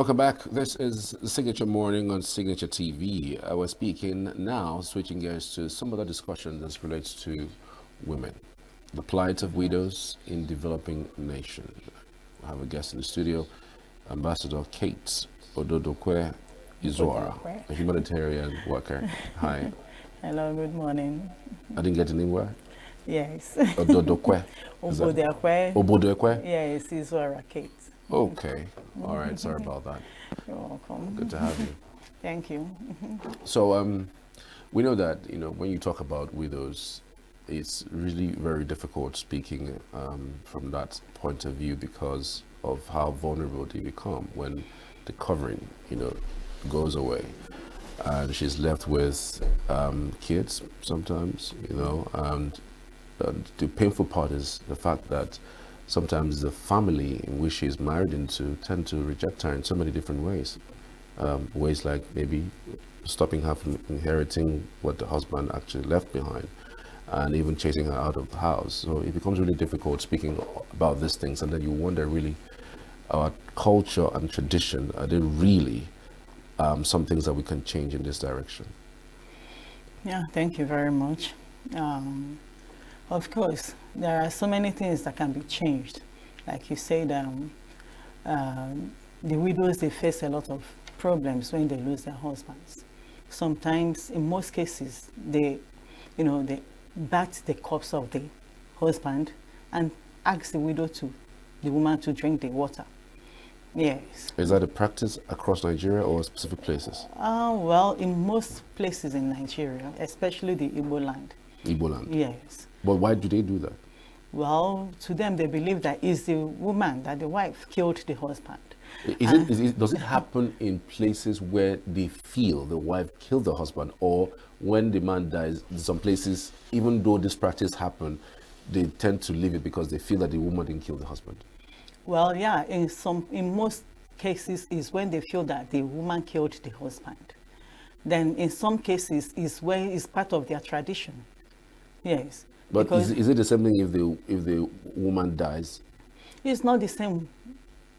Welcome back. This is Signature Morning on Signature TV. We're speaking now, switching gears to some other discussion that relates to women, the plight of widows in developing nation. I have a guest in the studio, Ambassador Kate Ododokwe-Izuorah, a humanitarian worker. Hi. Hello, good morning. I didn't get the name right? Yes. Ododokwe. Ododokwe? Yes, Izuorah Kate. Okay. All right. Sorry about that. You're welcome. Good to have you. Thank you. So we know that, when you talk about widows, it's really very difficult speaking from that point of view because of how vulnerable they become when the covering, goes away. And she's left with kids sometimes, and the painful part is the fact that sometimes the family in which she's married into tend to reject her in so many different ways. Ways like maybe stopping her from inheriting what the husband actually left behind, and even chasing her out of the house. So it becomes really difficult speaking about these things, and then you wonder really, our culture and tradition, are they really some things that we can change in this direction? Yeah, thank you very much. Of course, there are so many things that can be changed. Like you said, the widows, they face a lot of problems when they lose their husbands. Sometimes, in most cases, they bat the corpse of the husband and ask the woman to drink the water. Yes. Is that a practice across Nigeria or specific places? Well, in most places in Nigeria, especially the Igbo land. Igbo land? Yes. But why do they do that? Well, to them, they believe that it's the woman, that the wife killed the husband. Does it happen in places where they feel the wife killed the husband, or when the man dies, in some places, even though this practice happened, they tend to leave it because they feel that the woman didn't kill the husband? Well, yeah, in most cases is when they feel that the woman killed the husband. Then in some cases is where it's part of their tradition. Yes. But is it the same thing if the woman dies? It's not the same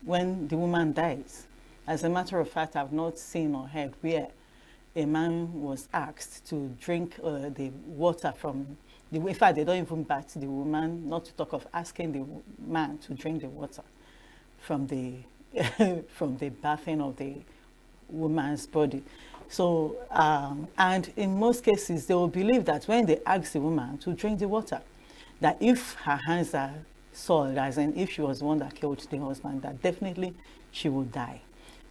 when the woman dies. As a matter of fact, I've not seen or heard where a man was asked to drink the water from the. In fact, they don't even bat the woman, not to talk of asking the man to drink the water from the from the bathing of the woman's body. So, and in most cases, they will believe that when they ask the woman to drink the water, that if her hands are soiled, as in if she was the one that killed the husband, that definitely she will die.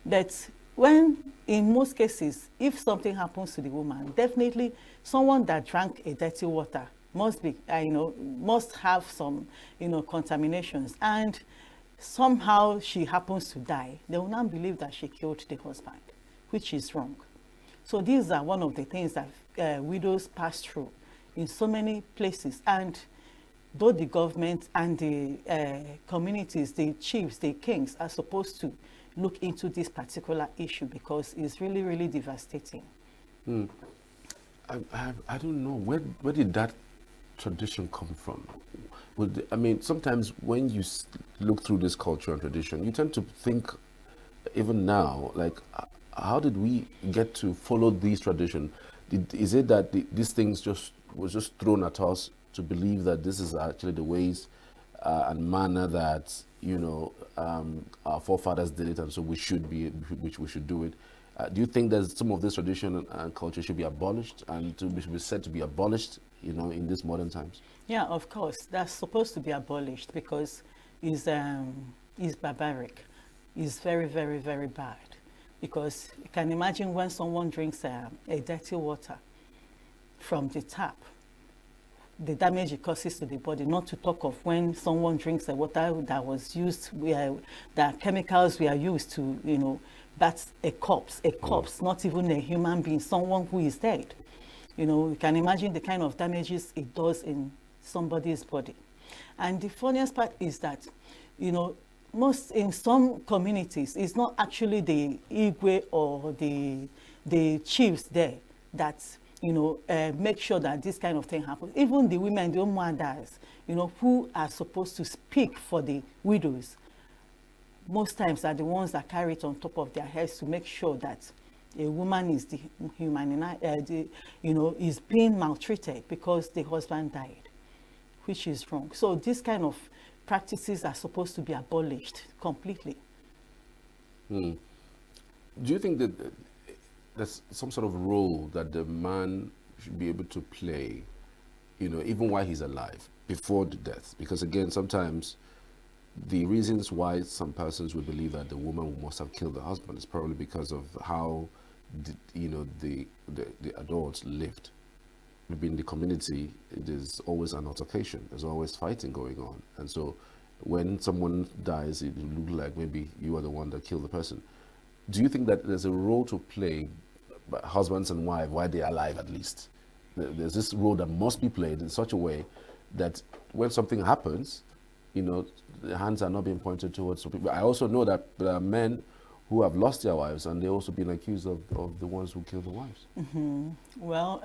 But when, in most cases, if something happens to the woman, definitely someone that drank a dirty water must be, must have some, contaminations, and somehow she happens to die. They will not believe that she killed the husband, which is wrong. So these are one of the things that widows pass through in so many places. And both the government and the communities, the chiefs, the kings, are supposed to look into this particular issue because it's really, really devastating. I don't know. Where did that tradition come from? I mean, sometimes when you look through this culture and tradition, you tend to think, even now, like, how did we get to follow these traditions? Is it that these things was just thrown at us to believe that this is actually the ways and manner that our forefathers did it, and so we should do it? Do you think that some of this tradition and culture should be abolished and should be said to be abolished, in these modern times? Yeah, of course, that's supposed to be abolished because it's barbaric. It's very, very, very bad. Because you can imagine when someone drinks a dirty water from the tap, the damage it causes to the body, not to talk of when someone drinks the water that was used, that chemicals were used to, that's a corpse, not even a human being, someone who is dead. You can imagine the kind of damages it does in somebody's body. And the funniest part is that, in some communities, it's not actually the Igwe or the chiefs there that, make sure that this kind of thing happens. Even the women, the Umuadas, who are supposed to speak for the widows, most times are the ones that carry it on top of their heads to make sure that a woman is is being maltreated because the husband died, which is wrong. So these kind of practices are supposed to be abolished completely. Do you think that there's some sort of role that the man should be able to play, even while he's alive, before the death? Because again, sometimes the reasons why some persons would believe that the woman must have killed the husband is probably because of how the adults lived. Maybe in the community, there's always an altercation. There's always fighting going on. And so when someone dies, it will look like maybe you are the one that killed the person. Do you think that there's a role to play by husbands and wives while they're alive, at least? There's this role that must be played in such a way that when something happens, the hands are not being pointed towards some people. I also know that there are men who have lost their wives and they've also been accused of the ones who killed the wives. Well,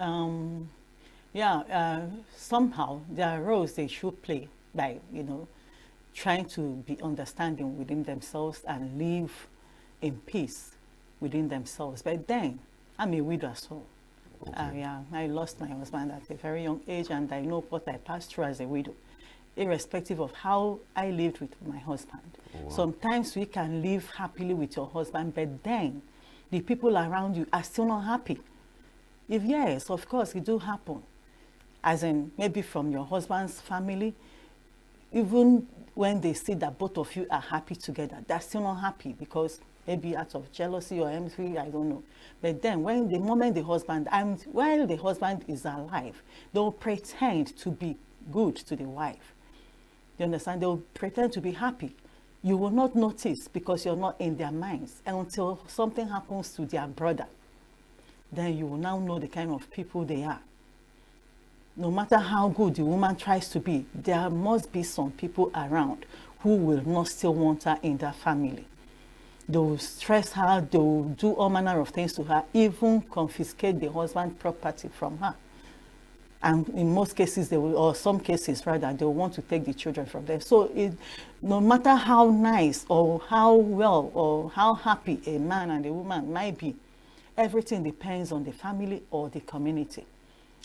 somehow there are roles they should play by, trying to be understanding within themselves and live in peace within themselves. But then, I'm a widow as well. Okay. I lost my husband at a very young age, and I know what I passed through as a widow, irrespective of how I lived with my husband. Oh, wow. Sometimes we can live happily with your husband, but then the people around you are still not happy. Yes, of course, it do happen. As in, maybe from your husband's family, even when they see that both of you are happy together, they're still not happy because maybe out of jealousy or envy, I don't know. But then when the moment the husband, and while the husband is alive, they'll pretend to be good to the wife. You understand? They'll pretend to be happy. You will not notice because you're not in their minds until something happens to their brother. Then you will now know the kind of people they are. No matter how good the woman tries to be, there must be some people around who will not still want her in their family. They will stress her, they will do all manner of things to her, even confiscate the husband's property from her. And in most cases, they will, or some cases rather, they will want to take the children from them. So no matter how nice or how well or how happy a man and a woman might be, everything depends on the family or the community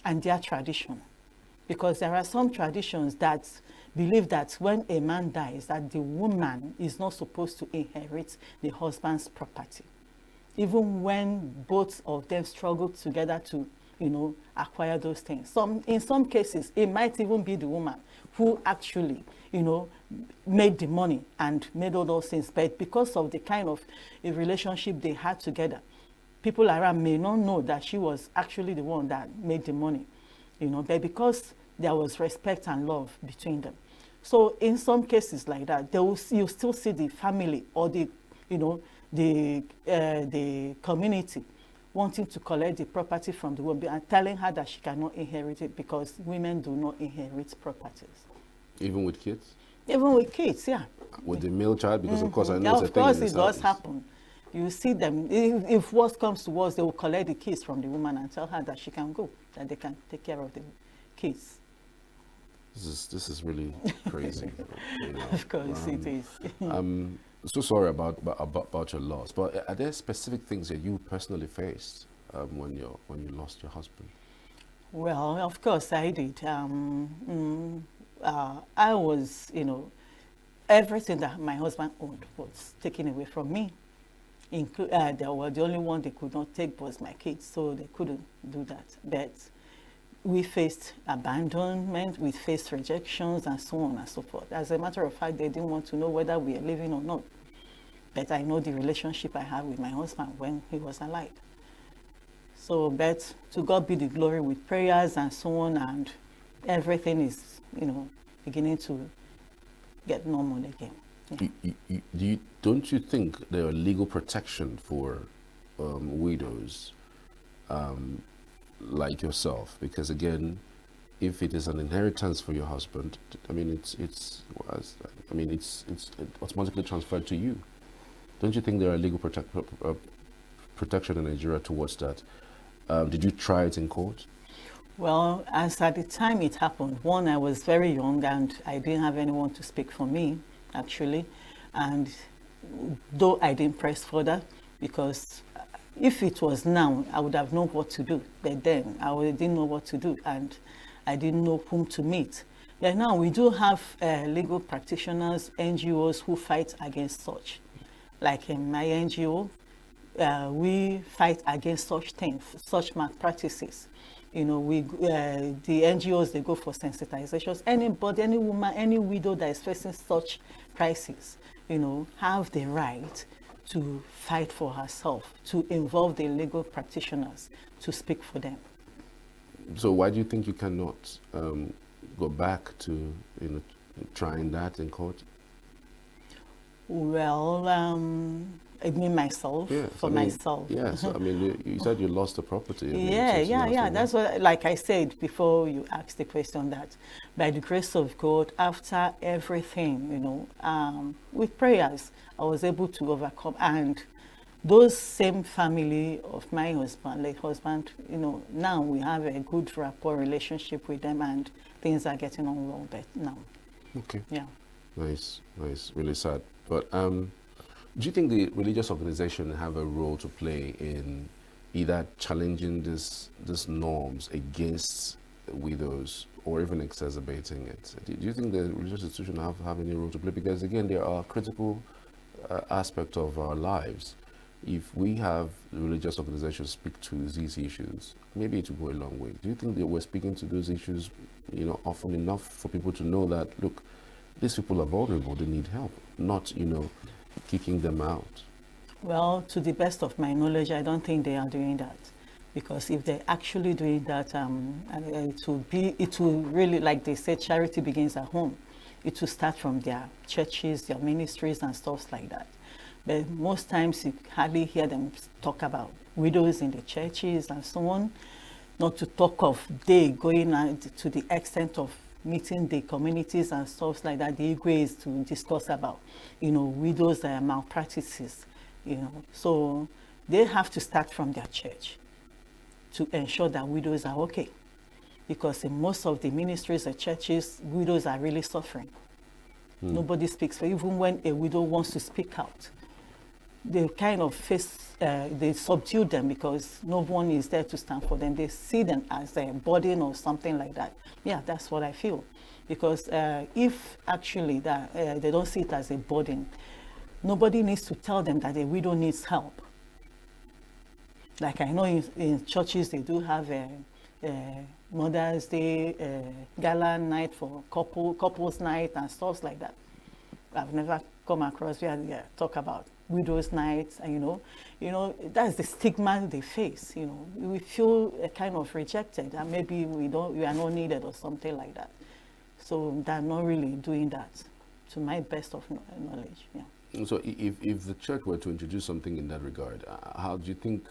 and their tradition. Because there are some traditions that believe that when a man dies, that the woman is not supposed to inherit the husband's property. Even when both of them struggle together to, acquire those things. In some cases, it might even be the woman who actually, made the money and made all those things. But because of the kind of a relationship they had together, people around may not know that she was actually the one that made the money, but because there was respect and love between them. So in some cases like that, you still see the family or the community wanting to collect the property from the woman and telling her that she cannot inherit it because women do not inherit properties. Even with kids? Even with kids, yeah. With the male child? Because of course I know of course it does happen. You see them, if worse comes to worse, they will collect the kids from the woman and tell her that she can go, that they can take care of the kids. This is really crazy. Of course it is. I'm so sorry about your loss, but are there specific things that you personally faced when you lost your husband? Well, of course I did. I was, everything that my husband owned was taken away from me. They were the only one they could not take was my kids, so they couldn't do that. But we faced abandonment, we faced rejections, and so on and so forth. As a matter of fact, they didn't want to know whether we are living or not. But I know the relationship I had with my husband when he was alive. So, but to God be the glory with prayers and so on, and everything is, beginning to get normal again. Yeah. Don't you think there are legal protection for widows like yourself? Because again, if it is an inheritance for your husband, it's automatically transferred to you. Don't you think there are legal protection in Nigeria towards that? Did you try it in court? Well, as at the time it happened, one, I was very young and I didn't have anyone to speak for me, actually. And though I didn't press further, because if it was now, I would have known what to do. But then I didn't know what to do, and I didn't know whom to meet. But now we do have legal practitioners, NGOs who fight against such. Like in my NGO, we fight against such things, such malpractices. You know, the NGOs, they go for sensitizations. Anybody, any woman, any widow that is facing such crisis, you know, have the right to fight for herself, to involve the legal practitioners to speak for them. So why do you think you cannot go back to, you know, trying that in court? Well, I mean myself, Yeah, for myself. Yes, I mean, you said you lost the property. I mean, Yeah. That's what, like I said before you asked the question, that by the grace of God, after everything, you know, with prayers, I was able to overcome. And those same family of my husband, late husband, you know, now we have a good rapport relationship with them, and things are getting on well now. Okay. Yeah. Nice. Really sad. But do you think the religious organization have a role to play in either challenging these norms against widows or even exacerbating it? Do you think the religious institution have any role to play? Because again, there are critical aspects of our lives. If we have the religious organizations speak to these issues, maybe it will go a long way. Do you think that we're speaking to those issues, you know, often enough for people to know that, look, these people are vulnerable, they need help, not, you know, kicking them out? Well, to the best of my knowledge, I don't think they are doing that, because if they're actually doing that, it will really, like they say, charity begins at home. It will start from their churches, their ministries, and stuff like that. But most times you hardly hear them talk about widows in the churches and so on. Not to talk of they going out to the extent of meeting the communities and stuff like that. The Igwe is to discuss about, you know, widows' malpractices, you know. So they have to start from their church to ensure that widows are okay. Because in most of the ministries and churches, widows are really suffering. Nobody speaks for, even when a widow wants to speak out, they kind of they subdue them because no one is there to stand for them. They see them as a burden or something like that. Yeah, that's what I feel. Because if actually that they don't see it as a burden, nobody needs to tell them that a widow needs help. Like I know in churches they do have a Mother's Day gala night for couples night and stuff like that. I've never come across where they talk about widows' nights, and you know that's the stigma they face. You know, we feel kind of rejected, and maybe we are not needed or something like that. So they're not really doing that, to my best of knowledge. Yeah. So if the church were to introduce something in that regard, how do you think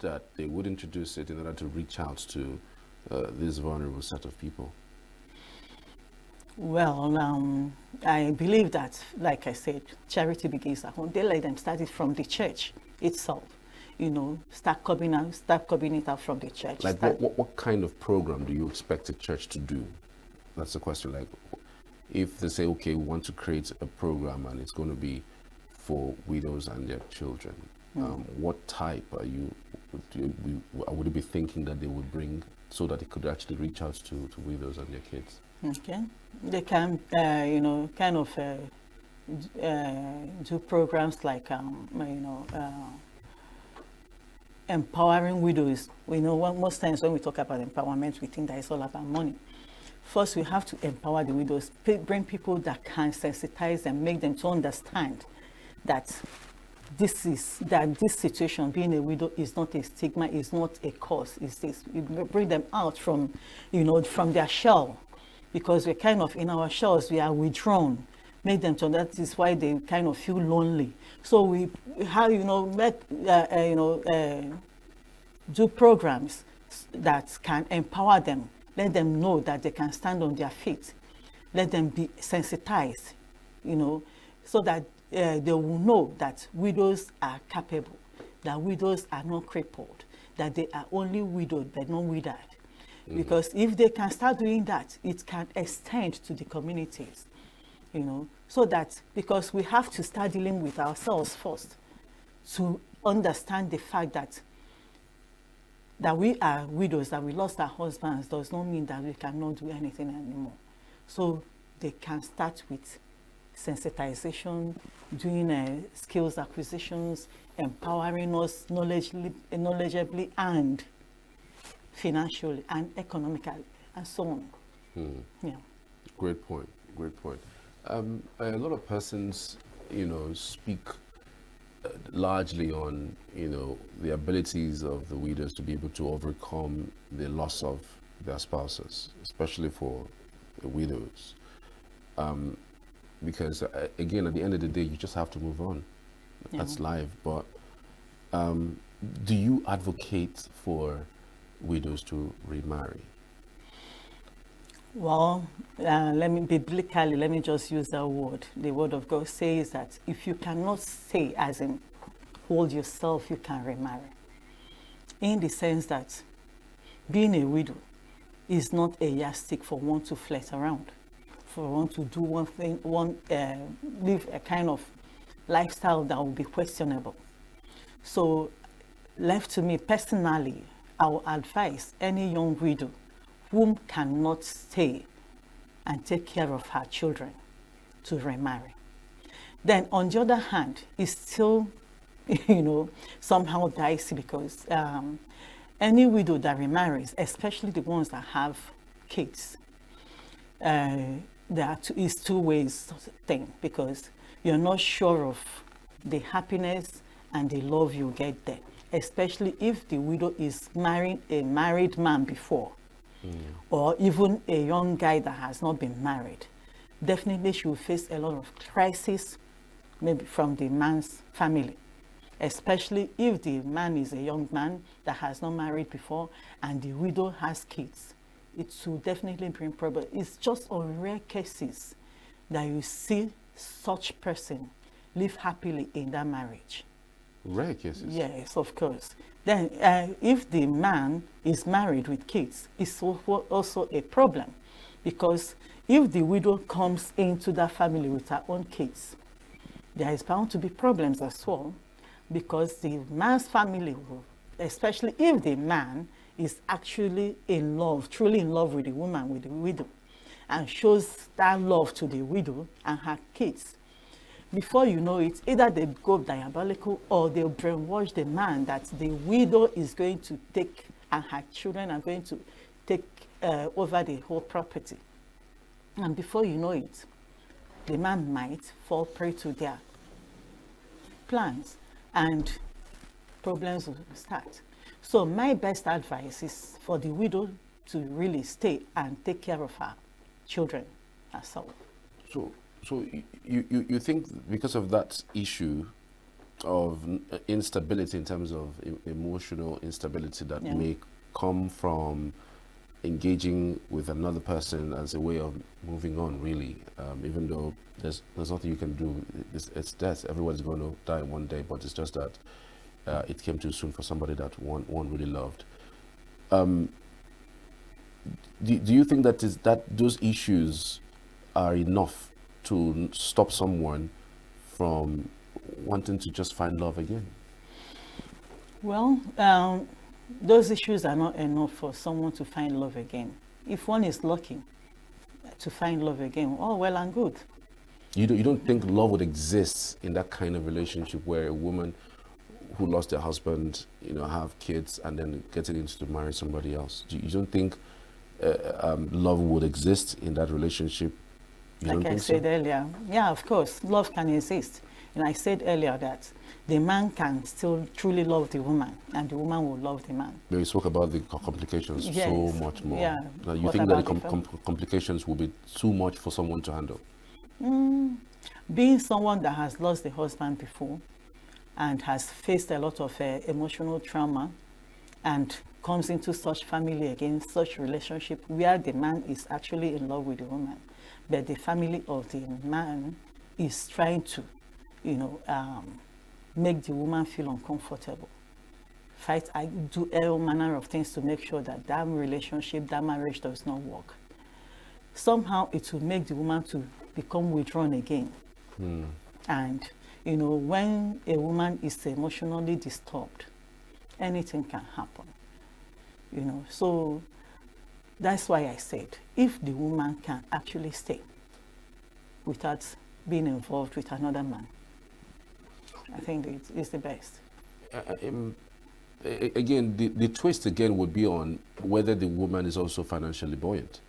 that they would introduce it in order to reach out to this vulnerable set of people? Well, I believe that, like I said, charity begins at home. They let them start it from the church itself. You know, start coming it out from the church. Like what kind of program do you expect a church to do? That's the question. Like, if they say, okay, we want to create a program and it's going to be for widows and their children, what type would you be thinking that they would bring so that it could actually reach out to widows and their kids? Okay, they can, kind of do programs like, empowering widows. We know most times when we talk about empowerment, we think that it's all about money. First, we have to empower the widows, bring people that can sensitize them, make them to understand that this situation, being a widow, is not a stigma, is not a cause. It's this. We bring them out from, from their shell. Because we're kind of in our shells, we are withdrawn. Make them to that is why they kind of feel lonely. So we have, do programs that can empower them. Let them know that they can stand on their feet. Let them be sensitized, so that they will know that widows are capable, that widows are not crippled, that they are only widowed but not withered. Because if they can start doing that, it can extend to the communities. you know, so that, because we have to start dealing with ourselves first to understand the fact that we are widows, that we lost our husbands, does not mean that we cannot do anything anymore. So they can start with sensitization, doing skills acquisitions, empowering us knowledgeably and financially and economically, and so on. Yeah. Great point. Great point. A lot of persons, you know, speak largely on, you know, the abilities of the widows to be able to overcome the loss of their spouses, especially for the widows. Because again, at the end of the day, you just have to move on. That's life. But do you advocate for widows to remarry? Well, let me just use that word. The word of God says that if you cannot stay, as in hold yourself, you can remarry. In the sense that being a widow is not a yardstick for one to flirt around, for one to do one thing, live a kind of lifestyle that will be questionable. So, left to me personally, I will advise any young widow whom cannot stay and take care of her children to remarry. Then on the other hand, it's still, you know, somehow dicey, because any widow that remarries, especially the ones that have kids, there is two ways thing, because you're not sure of the happiness and the love you get there, especially if the widow is marrying a married man before. Or even a young guy that has not been married. Definitely she will face a lot of crisis, maybe from the man's family, especially if the man is a young man that has not married before and the widow has kids. It will definitely bring problems. It's just on rare cases that you see such person live happily in that marriage. Rare cases? Yes, of course. Then if the man is married with kids, it's also a problem, because if the widow comes into that family with her own kids, there is bound to be problems as well, because the man's family will, especially if the man is actually in love, truly in love with the woman, with the widow, and shows that love to the widow and her kids, before you know it, either they go diabolical or they'll brainwash the man that the widow is going to take, and her children are going to take over the whole property. And before you know it, the man might fall prey to their plans and problems will start. So my best advice is for the widow to really stay and take care of her children herself. So you think because of that issue of instability in terms of emotional instability that may come from engaging with another person as a way of moving on, really, even though there's nothing you can do, it's death, everyone's going to die one day, but it's just that it came too soon for somebody that one really loved. Do you think that those issues are enough to stop someone from wanting to just find love again? Well, those issues are not enough for someone to find love again. If one is lucky to find love again, oh, well and good. You don't think love would exist in that kind of relationship where a woman who lost their husband, have kids and then getting into to marry somebody else? You don't think love would exist in that relationship? Like I said earlier, yeah, of course, love can exist. And I said earlier that the man can still truly love the woman, and the woman will love the man. You spoke about the complications so much more. Yeah. Now, you think that the complications will be too much for someone to handle? Being someone that has lost the husband before and has faced a lot of emotional trauma and comes into such family again, such relationship where the man is actually in love with the woman, but the family of the man is trying to, make the woman feel uncomfortable. I do all manner of things to make sure that that relationship, that marriage does not work. Somehow it will make the woman to become withdrawn again. And, you know, when a woman is emotionally disturbed, anything can happen, you know. So that's why I said, if the woman can actually stay without being involved with another man, I think it's the best. Again, the twist again would be on whether the woman is also financially buoyant.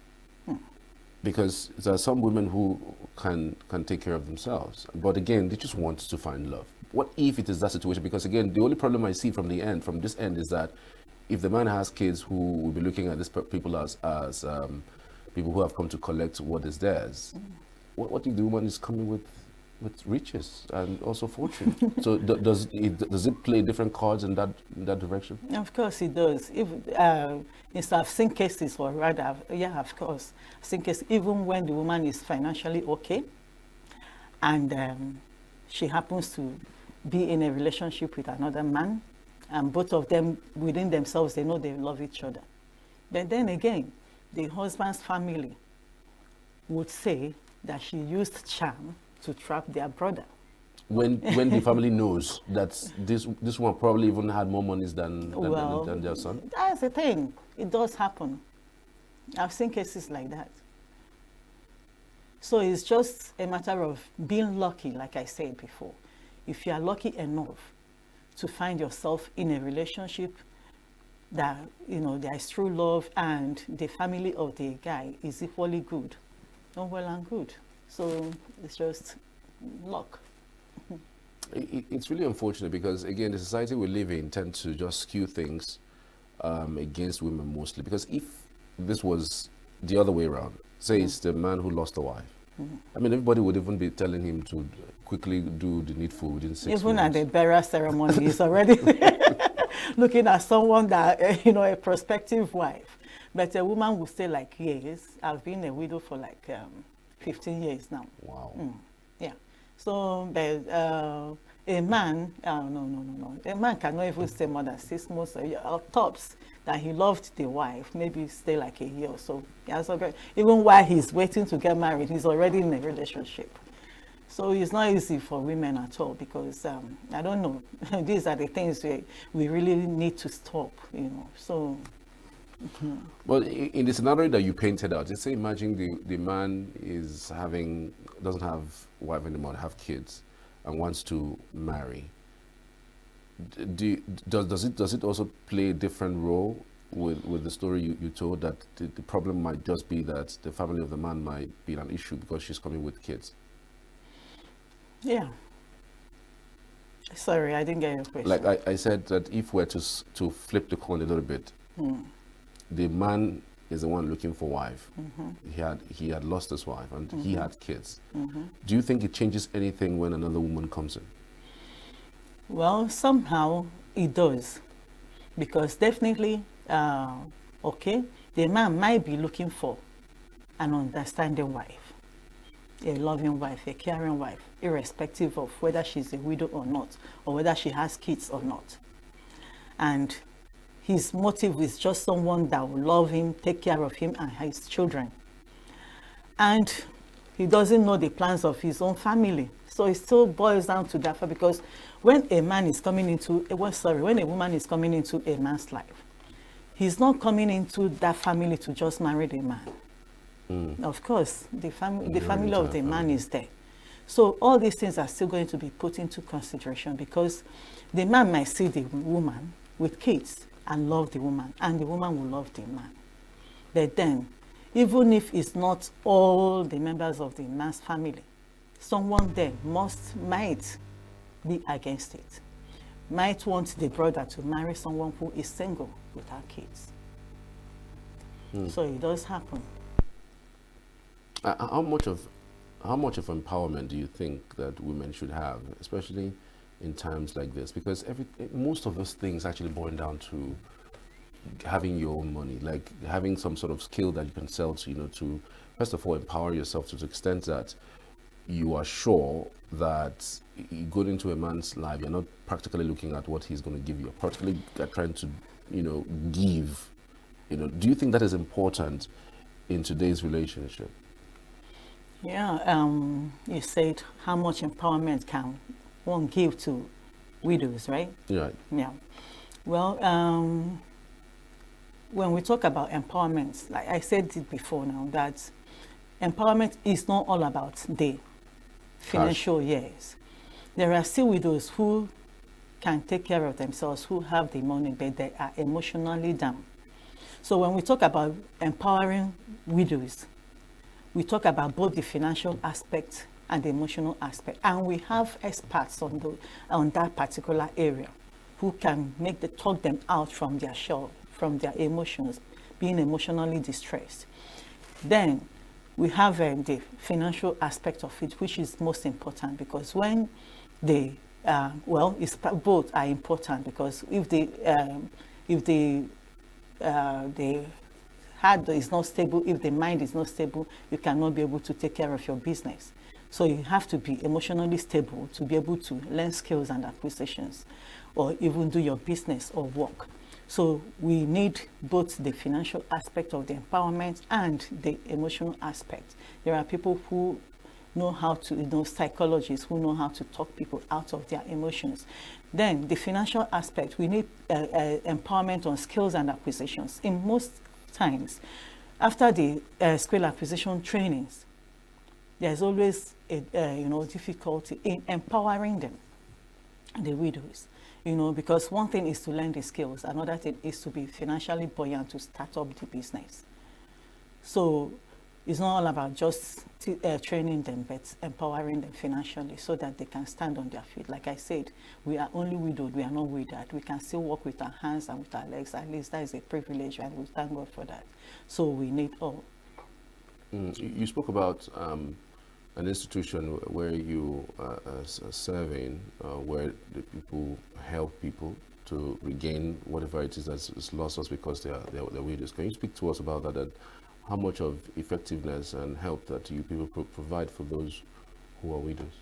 Because there are some women who can take care of themselves, but again, they just want to find love. What if it is that situation? Because again, the only problem I see from this end, is that if the man has kids who will be looking at these people as people who have come to collect what is theirs, what if the woman is coming with riches and also fortune? So does it play different cards in that direction? Of course it does. If I've seen cases, or rather, yeah, of course, I've seen cases even when the woman is financially okay, and she happens to be in a relationship with another man, and both of them within themselves, they know they love each other. But then again, the husband's family would say that she used charm to trap their brother. When the family knows that this one probably even had more money than their son? That's the thing. It does happen. I've seen cases like that. So it's just a matter of being lucky, like I said before. If you are lucky enough to find yourself in a relationship that, you know, there is true love and the family of the guy is equally good, all well and good. So it's just luck. It's really unfortunate because, again, the society we live in tends to just skew things against women mostly. Because if this was the other way around, say it's the man who lost a wife, I mean, everybody would even be telling him to quickly do the needful within 6 months. Even at the burial ceremony, he's already looking at someone that, you know, a prospective wife. But a woman will say like, yes, I've been a widow for like 15 years now. Wow. Yeah. So, but a man, no. A man cannot even stay more than 6 months tops that he loved the wife, maybe stay like a year or so. Yeah, so even while he's waiting to get married, he's already in a relationship. So it's not easy for women at all because, I don't know, these are the things we really need to stop, you know, so. Well, in the scenario that you painted out, just say imagine the man doesn't have wife anymore, have kids, and wants to marry. Does it also play a different role with the story you told, that the problem might just be that the family of the man might be an issue because she's coming with kids? Yeah. Sorry, I didn't get your question. Like I said, that if we're to flip the coin a little bit, the man is the one looking for wife. He had lost his wife and he had kids. Do you think it changes anything when another woman comes in? Well, somehow it does, because definitely, okay, the man might be looking for an understanding wife, a loving wife, a caring wife, irrespective of whether she's a widow or not, or whether she has kids or not. And his motive is just someone that will love him, take care of him and his children. And he doesn't know the plans of his own family. So it still boils down to that, because when a man is coming into, when a woman is coming into a man's life, he's not coming into that family to just marry the man. Of course, the family of the man is there. So all these things are still going to be put into consideration, because the man might see the woman with kids and love the woman, and the woman will love the man. But then, even if it's not all the members of the man's family, someone there might be against it, might want the brother to marry someone who is single without kids. So it does happen. How much of empowerment do you think that women should have, especially in times like this? Because most of those things actually boil down to having your own money, like having some sort of skill that you can sell to, to first of all empower yourself to the extent that you are sure that you go into a man's life, you're not practically looking at what he's going to give you, you're practically trying to, give. Do you think that is important in today's relationship? Yeah, you said how much empowerment can one give to widows, right? Yeah. Yeah. Well, when we talk about empowerment, like I said it before now, that empowerment is not all about the financial years. There are still widows who can take care of themselves, who have the money, but they are emotionally down. So when we talk about empowering widows, we talk about both the financial aspect and the emotional aspect. And we have experts on that particular area who can talk them out from their shell, from their emotions, being emotionally distressed. Then we have the financial aspect of it, which is most important, because when they, both are important, because if the heart is not stable, if the mind is not stable, you cannot be able to take care of your business. So you have to be emotionally stable to be able to learn skills and acquisitions, or even do your business or work. So we need both the financial aspect of the empowerment and the emotional aspect. There are people who know how to, psychologists who know how to talk people out of their emotions. Then the financial aspect, we need empowerment on skills and acquisitions. In most times, after the skill acquisition trainings, there's always a difficulty in empowering them, the widows. Because one thing is to learn the skills, another thing is to be financially buoyant to start up the business. So it's not all about just training them, but empowering them financially so that they can stand on their feet. Like I said, we are only widowed, we are not widowed. We can still walk with our hands and with our legs. At least that is a privilege, and we thank God for that. So we need all. You spoke about an institution where you are serving, where the people help people to regain whatever it is that's lost us because they're widows. Can you speak to us about that? And how much of effectiveness and help that you people provide for those who are widows?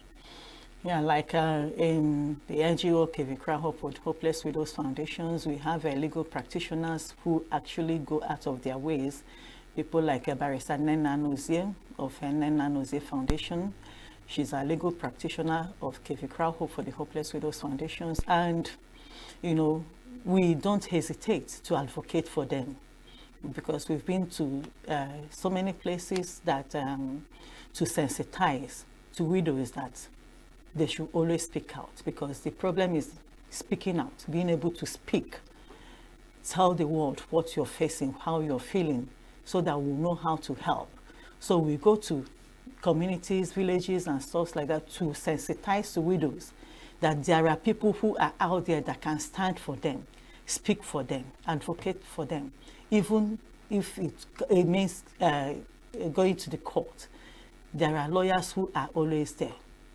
Yeah, like in the NGO Kevikra Hopeless Widows Foundations, we have legal practitioners who actually go out of their ways. People like Barrister Nena Nozie of Nena Nozie Foundation. She's a legal practitioner of Kevikra Hope for the Hopeless Widows Foundations. And, we don't hesitate to advocate for them, because we've been to so many places that to sensitize to widows that they should always speak out, because the problem is speaking out, being able to speak, tell the world what you're facing, how you're feeling, so that we'll know how to help. So we go to communities, villages, and stuff like that to sensitize to widows that there are people who are out there that can stand for them, speak for them, advocate for them, even if it means going to the court. There are lawyers who are always there.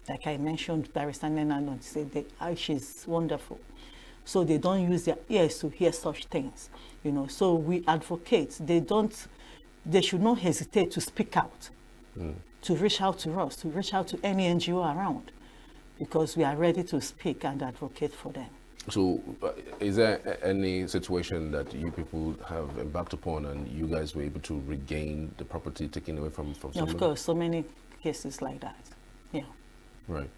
Like I mentioned, Barrister Nena said she's wonderful. So they don't use their ears to hear such things. So we advocate. They should not hesitate to speak out, to reach out to us, to reach out to any NGO around, because we are ready to speak and advocate for them. So is there any situation that you people have embarked upon and you guys were able to regain the property taken away from someone? Of course, so many cases like that. Yeah. Right.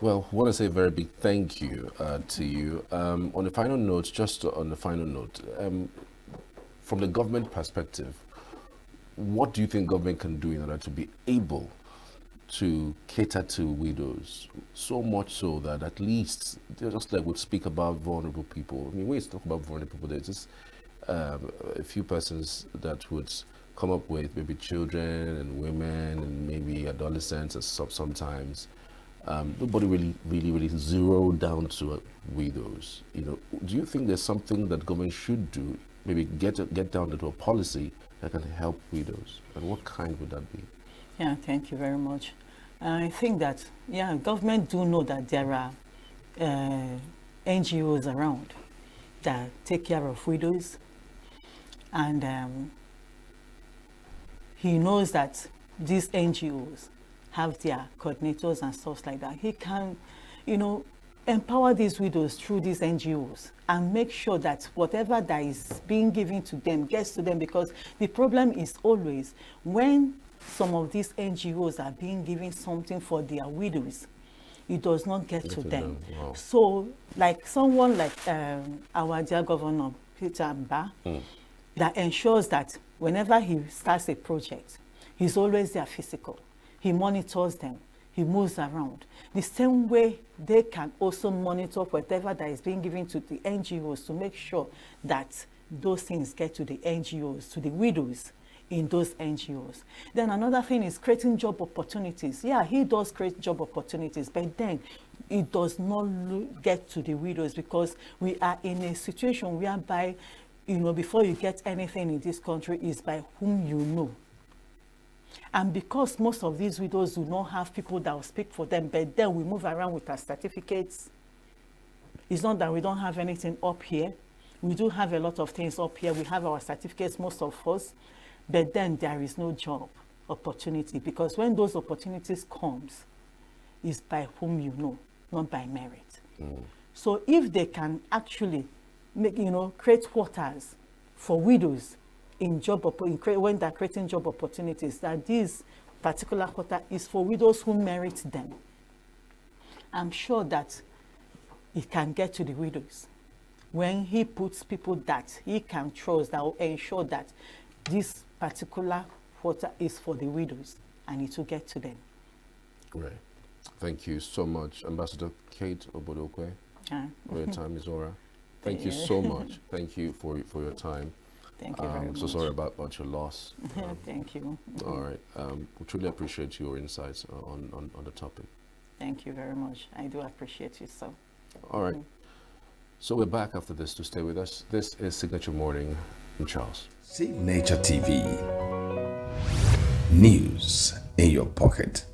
Well, I want to say a very big thank you to you. On the final note, from the government perspective, what do you think government can do in order to be able to cater to widows, so much so that at least, just like we speak about vulnerable people, I mean, when you talk about vulnerable people, there's just a few persons that would come up with maybe children and women and maybe adolescents sometimes. Nobody really zeroed down to widows. Do you think there's something that government should do, maybe get down into a policy that can help widows, and what kind would that be? Yeah, thank you very much. I think that, government do know that there are NGOs around that take care of widows, and he knows that these NGOs have their coordinators and stuff like that. He can, empower these widows through these NGOs and make sure that whatever that is being given to them gets to them, because the problem is always when some of these NGOs are being given something for their widows, it does not get to them. Wow. So, like someone like our dear Governor, Peter Mba, that ensures that whenever he starts a project, he's always there physical. He monitors them. He moves around. The same way they can also monitor whatever that is being given to the NGOs to make sure that those things get to the NGOs, to the widows in those NGOs. Then another thing is creating job opportunities. Yeah, he does create job opportunities, but then it does not get to the widows because we are in a situation whereby, you know, before you get anything in this country is by whom you know. And because most of these widows do not have people that will speak for them, but then we move around with our certificates. It's not that we don't have anything up here. We do have a lot of things up here. We have our certificates, most of us, but then there is no job opportunity because when those opportunities comes, it's by whom you know, not by merit. So if they can actually make, you know, create quotas for widows in when they're creating job opportunities, that this particular quota is for widows who merit them, I'm sure that it can get to the widows when he puts people that he can trust that will ensure that this particular quota is for the widows and it will get to them. Right. Thank you so much, Ambassador Kate Ododokwe, for your time, Izuorah. Thank you so much. Thank you for your time. Thank you very much. So sorry about your loss. Thank you. All right. We truly appreciate your insights on the topic. Thank you very much. I do appreciate you, so. All right. So we're back after this to stay with us. This is Signature Morning. I'm Charles. Signature TV. News in your pocket.